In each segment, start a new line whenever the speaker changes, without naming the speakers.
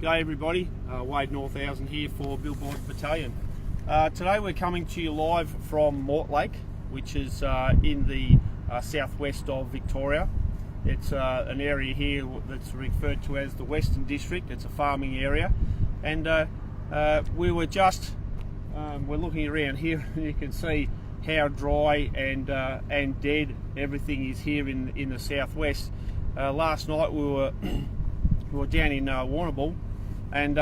G'day everybody, Wade Northhausen here for Billboard Battalion. Today we're coming to you live from Mortlake, which is in the southwest of Victoria. It's an area here that's referred to as the Western District. It's a farming area, and we were just we're looking around here and you can see how dry and dead everything is here in the southwest. Last night we were down in Warrnambool, and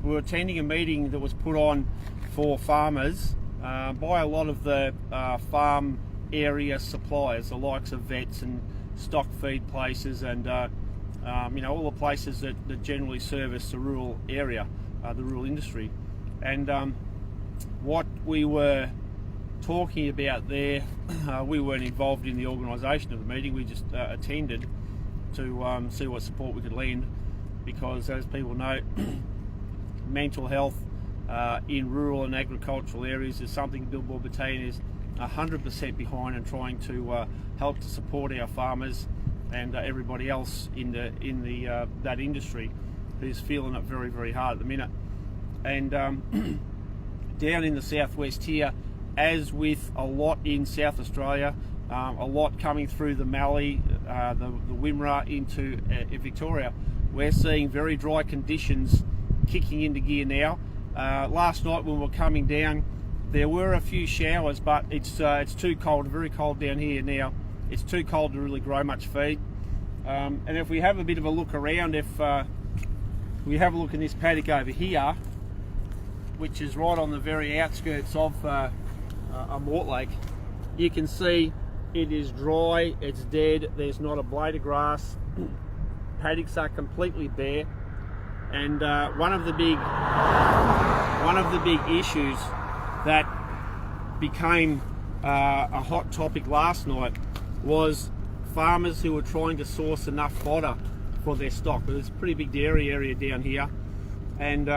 we were attending a meeting that was put on for farmers by a lot of the farm area suppliers, the likes of vets and stock feed places, and all the places that generally service the rural area, the rural industry. And what we were talking about there, we weren't involved in the organisation of the meeting. We just attended to see what support we could lend, because as people know, mental health in rural and agricultural areas is something Billboard Battalion is 100% behind, and trying to help to support our farmers and everybody else in that industry who's feeling it very, very hard at the minute. And down in the southwest here, as with a lot in South Australia, a lot coming through the Mallee, the Wimmera into Victoria, we're seeing very dry conditions kicking into gear now. Last night when we were coming down, there were a few showers, but it's too cold, very cold down here now. It's too cold to really grow much feed. And if we have a bit of a look around, if we have a look in this paddock over here, which is right on the very outskirts of Mortlake, you can see it is dry, it's dead, there's not a blade of grass. Paddocks are completely bare, and one of the big issues that became a hot topic last night was farmers who were trying to source enough fodder for their stock. There's a pretty big dairy area down here, and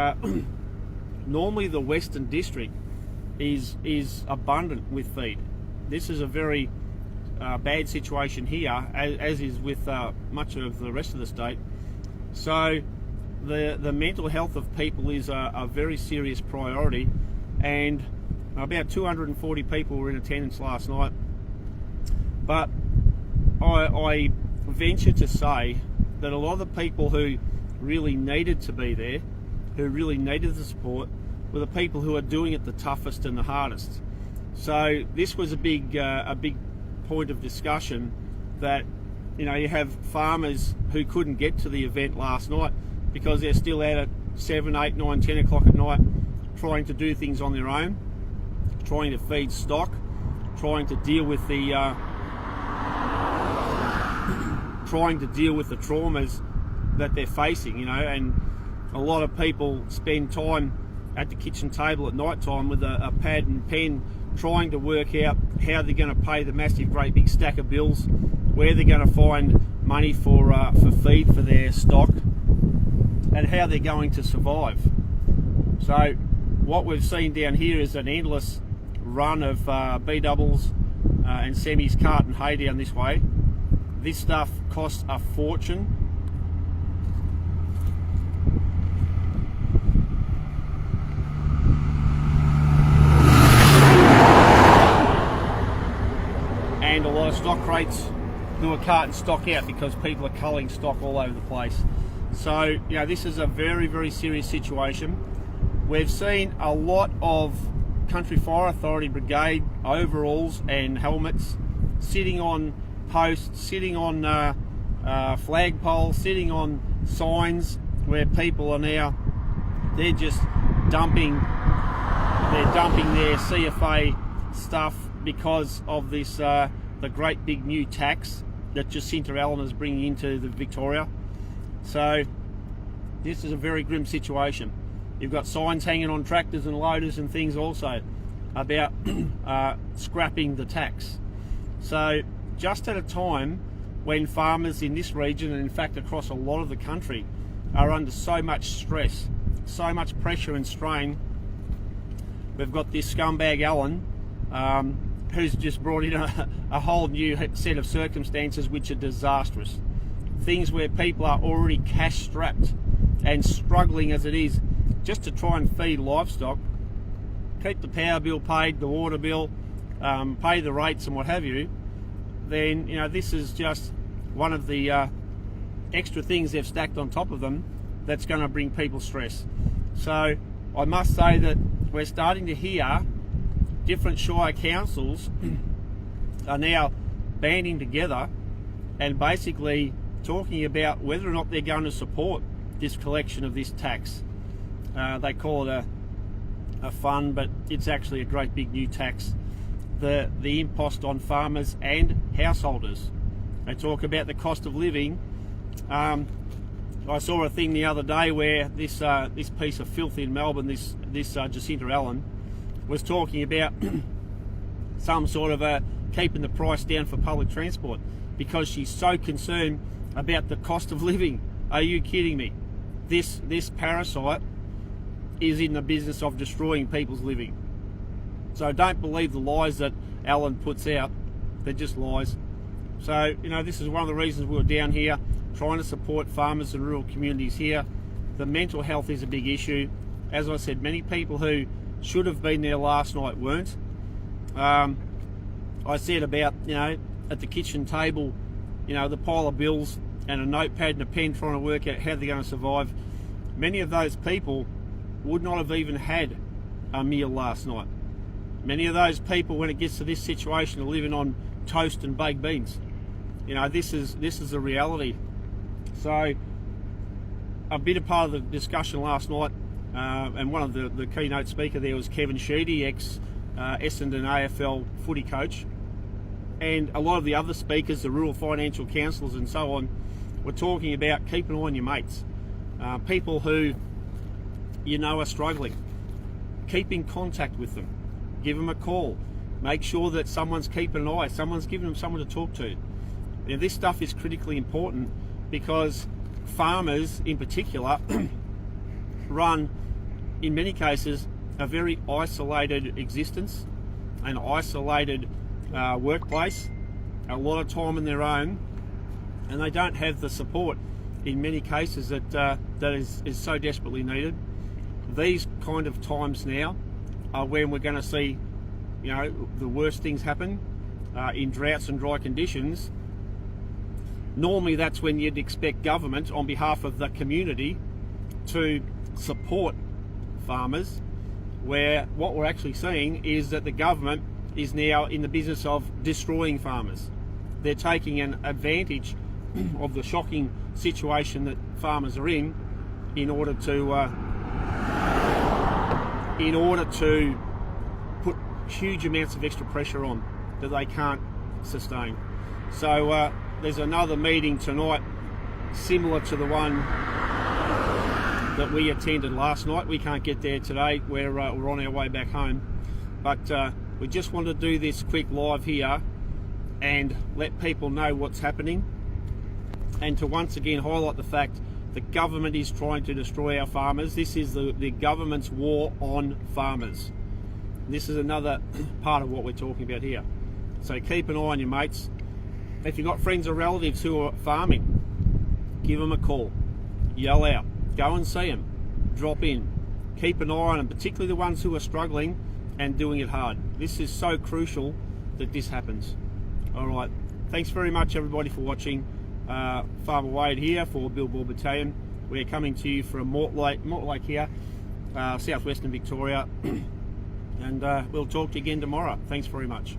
normally the Western District is abundant with feed. This is a very bad situation here, as is with much of the rest of the state. So the mental health of people is a very serious priority, and about 240 people were in attendance last night. But I venture to say that a lot of the people who really needed to be there, who really needed the support, were the people who are doing it the toughest and the hardest. So this was a big point of discussion, that you have farmers who couldn't get to the event last night because they're still out at 7, 8, 9, 10 o'clock at night trying to do things on their own, trying to feed stock, trying to deal with the traumas that they're facing, and a lot of people spend time at the kitchen table at night time with a pad and pen, trying to work out how they're going to pay the massive, great big stack of bills, where they're going to find money for feed for their stock, and how they're going to survive. So what we've seen down here is an endless run of B-doubles and semis, cart and hay down this way. This stuff costs a fortune. And a lot of stock crates who are carting stock out because people are culling stock all over the place. So this is a very, very serious situation. We've seen a lot of Country Fire Authority Brigade overalls and helmets sitting on posts, sitting on flagpoles, sitting on signs where people are now, they're just dumping their CFA stuff because of this the great big new tax that Jacinta Allen is bringing into the Victoria. So this is a very grim situation. You've got signs hanging on tractors and loaders and things also about scrapping the tax. So just at a time when farmers in this region, and in fact across a lot of the country, are under so much stress, so much pressure and strain, we've got this scumbag Allen who's just brought in a whole new set of circumstances which are disastrous. Things where people are already cash strapped and struggling as it is just to try and feed livestock, keep the power bill paid, the water bill, pay the rates and what have you, then this is just one of the extra things they've stacked on top of them that's going to bring people stress. So I must say that we're starting to hear different shire councils are now banding together and basically talking about whether or not they're going to support this collection of this tax. They call it a fund, but it's actually a great big new tax. The impost on farmers and householders. They talk about the cost of living. I saw a thing the other day where this piece of filth in Melbourne, this Jacinta Allen, was talking about some sort of keeping the price down for public transport because she's so concerned about the cost of living. Are you kidding me? This parasite is in the business of destroying people's living. So don't believe the lies that Alan puts out. They're just lies. So, this is one of the reasons we were down here trying to support farmers and rural communities here. The mental health is a big issue. As I said, many people who should have been there last night weren't. I said about, at the kitchen table, the pile of bills and a notepad and a pen trying to work out how they're going to survive. Many of those people would not have even had a meal last night. Many of those people, when it gets to this situation, are living on toast and baked beans. This is a reality. So a bit of part of the discussion last night, and one of the keynote speaker there was Kevin Sheedy, ex-Essendon AFL footy coach, and a lot of the other speakers, the rural financial counsellors and so on, were talking about keep an eye on your mates, people who are struggling. Keep in contact with them, give them a call, make sure that someone's keeping an eye, someone's giving them someone to talk to. This stuff is critically important because farmers in particular run, in many cases, a very isolated existence, an isolated workplace, a lot of time on their own, and they don't have the support in many cases that is so desperately needed. These kind of times now are when we're going to see the worst things happen in droughts and dry conditions. Normally that's when you'd expect government on behalf of the community to support farmers, where what we're actually seeing is that the government is now in the business of destroying farmers. They're taking an advantage of the shocking situation that farmers are in order to put huge amounts of extra pressure on that they can't sustain. So there's another meeting tonight similar to the one that we attended last night. We can't get there today. We're on our way back home, but we just want to do this quick live here and let people know what's happening, and to once again highlight the fact the government is trying to destroy our farmers. This is the government's war on farmers. This is another part of what we're talking about here. So keep an eye on your mates. If you've got friends or relatives who are farming, give them a call, yell out, go and see them, drop in, keep an eye on them, particularly the ones who are struggling and doing it hard. This is so crucial that this happens. All right, thanks very much everybody for watching. Farmer Wade here for Billboard Battalion. We're coming to you from Mortlake here, southwestern Victoria, and we'll talk to you again tomorrow. Thanks very much.